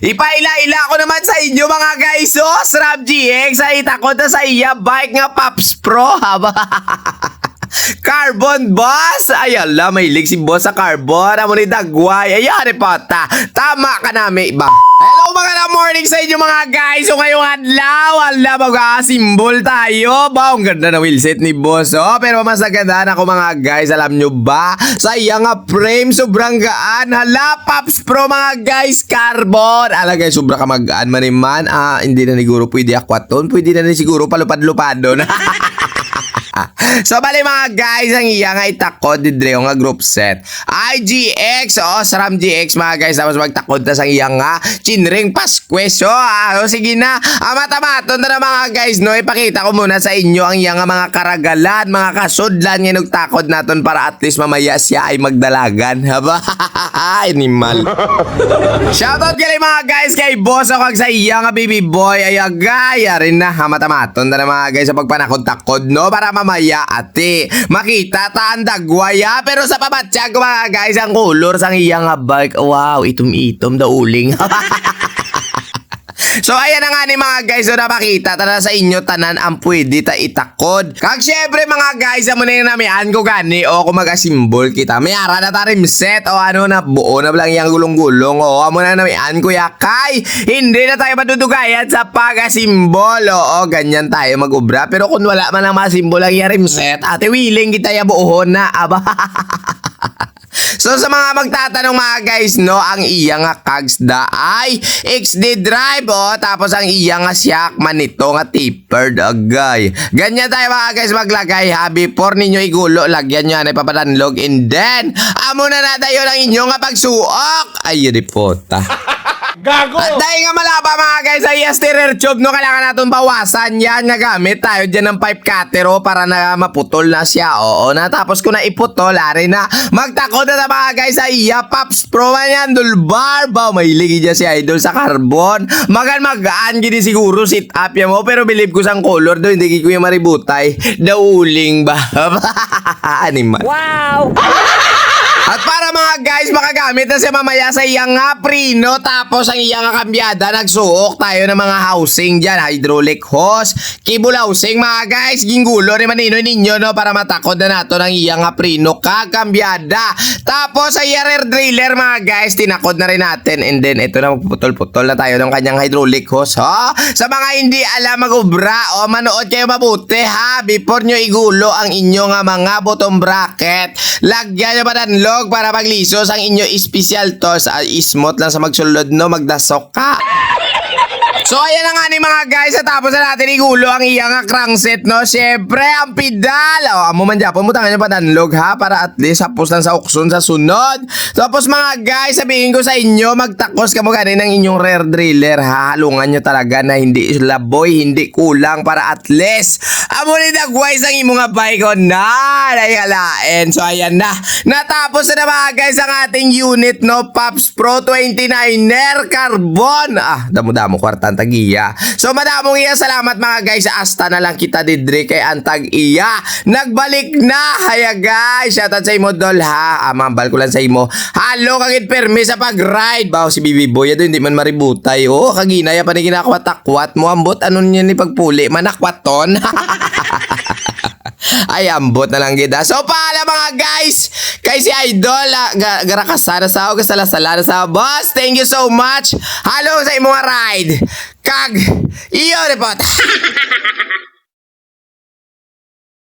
Ipaila-ila ko naman sa inyo mga guys. So, Srab GX, ay takot na sa iya bike nga Pops Pro. Haba. Carbon boss! Ay ala, may lig si boss sa carbon. Amo ni Dagway. Ayan, repota. Tama ka namin ba? Hello mga morning sa inyo mga guys. So ngayong adlaw, ala mag-asimbol tayo. Ba, ang ganda na wheelset ni boss. Oh, pero mas naganda ako mga guys. Alam nyo ba? Sa iya nga frame, sobrang gaan. Hala, Pops Pro mga guys, carbon. Ala guys, sobrang kamagaan man. Hindi na siguro pwede aquaton. Pwede na siguro palupad-lupado na. So bali mga guys, ang iya nga itakod didreo nga group set IGX o Sram GX mga guys. Tapos magtakod na sang iya nga chinring Pasquez. So sige na, mata-maton na mga guys, no. Ipakita ko muna sa inyo ang iya nga mga karagalan, mga kasudlan nga nagtakod naton para at least mamaya siya ay magdalagan. Haba. Animal. Shoutout kay mga guys kay boss ako sa iya nga baby boy. Ay gaya rin na, mata-maton na mga guys sa pagpanakod-takod, no, para mamaya ate makita ta ang Dagwaya. Pero sa pabatsyag mga guys, ang color sang iya nga bike, wow, itom-itom da uling. So ayan na nga ni mga guys, so napakita tara sa inyo tanan ang pwede ta itakod. Kag syempre mga guys, amo na namian ko gani o kung mag-asimbol kita. May ara na ta rim set o ano na buo na lang yang gulong-gulong. O amo na namian ko yakay. Hindi na tayo madudugayan sa pag-asimbol. O ganyan tayo mag-ubra. Pero kung wala man ang masimbol ang rim set, ate willing kita ya buohon na. Aba. So sa mga magtatanong mga guys, no, ang iya nga kagsda ay XD drive, tapos ang iya nga siakman nito nga tapered agay. Ganyan tayo mga guys maglagay ha. Before ninyo igulo, lagyan nyo na ipapatanlog, and then amo na nadayo lang inyo nga pagsuok. Ay, ripota. Gago! At dahil nga malaba mga guys ay steerer tube, no, kailangan natin bawasan yan nga gamit tayo dyan ng pipe cutter para na maputol na siya. Oo na, tapos kung naiputol, ari na magtakot na mga guys ay Pops Pro man yan, dulbar ba, may ligi dyan si Idol sa carbon. Magaan gini siguro sit up yan mo, pero believe ko sang color do, hindi ko yung maributay dauling ba. Animal. Wow. At para mga guys makagamit na siya mamaya sa iyang nga prino, tapos ang iyang nga kambyada, nagsuok tayo ng mga housing dyan, hydraulic hose, cable housing mga guys, ginggulo ni manino ninyo, no, para matakod na nato ng iyang nga prino kakambyada. Tapos sa rear driller mga guys, tinakod na rin natin, and then ito na, magputol-putol na tayo ng kanyang hydraulic hose. Sa mga hindi alam mag-ubra, manood kayo mabuti ha, before nyo igulo ang inyo nga mga bottom bracket, lagyan nyo pa danlog para paglisos ang inyo special toss. Ismot lang sa magsulod, no, magdasok ka. So ayan na nga ni mga guys, at tapos na natin igulo ang iyang crankset, no. Siyempre ang pedal, amo man dyan, pumutangan nyo pa danlog ha, para at least hapos lang sa ukson sa sunod. Tapos mga guys, sabihin ko sa inyo, magtakos ka mo ganin ng inyong rear driller ha. Halungan nyo talaga na hindi laboy, hindi kulang, para at least amo ni Dagway sang imo nga bike ko na nayalain. So ayan na, natapos na mga guys ang ating unit, no, Pops Pro 29er carbon. Damo-damo kwartan tagiya. So madamong iya salamat mga guys, asta na lang kita didre kay antag iya nagbalik na. Haya guys, shoutout sa imo dol ha. Mambal ko lang sa imo, halo kagit permi sa pag-ride bawo si Bibi Boy do, hindi man maributay. Kaginaya pa ni kinakwatak-kwat mo, ambot anon niya ni pagpuli manakwaton. Ay ambot na lang gida. So pala mga guys, kay si Idol garakasara sa ako, kasala-sala sa boss. Thank you so much. Halo sa imong ride. Kag iyo report.